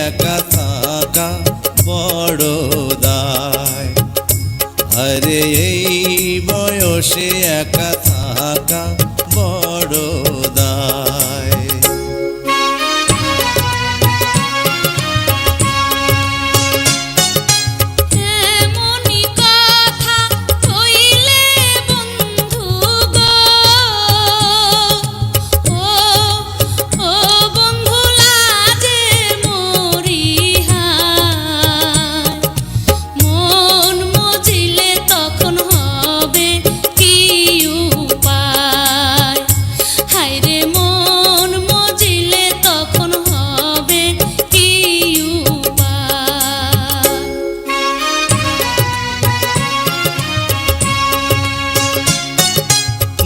একা থাকা বড় দায়। আরে এই বয়সে একা থাকা বড় দায়।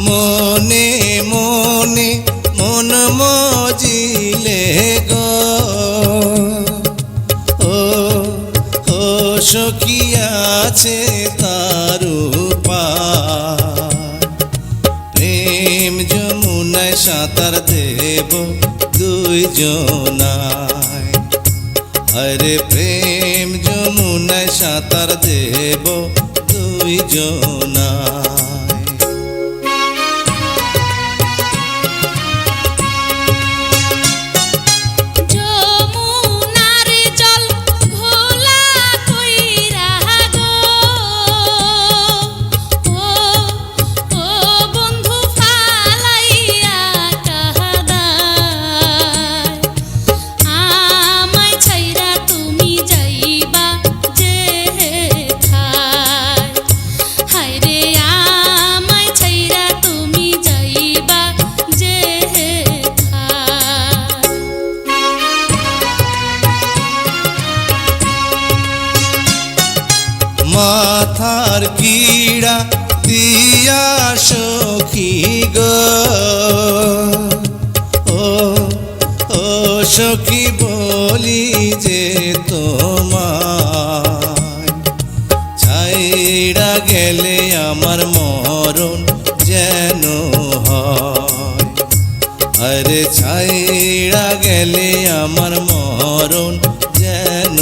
মনে মনে মন মজিলে গো ও ও সখী আছে তার উপায়। প্রেম যমুনায় সাঁতার দেব দুইজনায়। আরে প্রেম যমুনায় সাঁতার দেব দুইজনায়। মাথার কিড়া দিয়া সখী গো ও ও সখী বলি যে তোমায়। ছাইড়া গেলে আমার মরণ যেন হয়। আরে ছাইড়া গেলে আমার মরণ যেন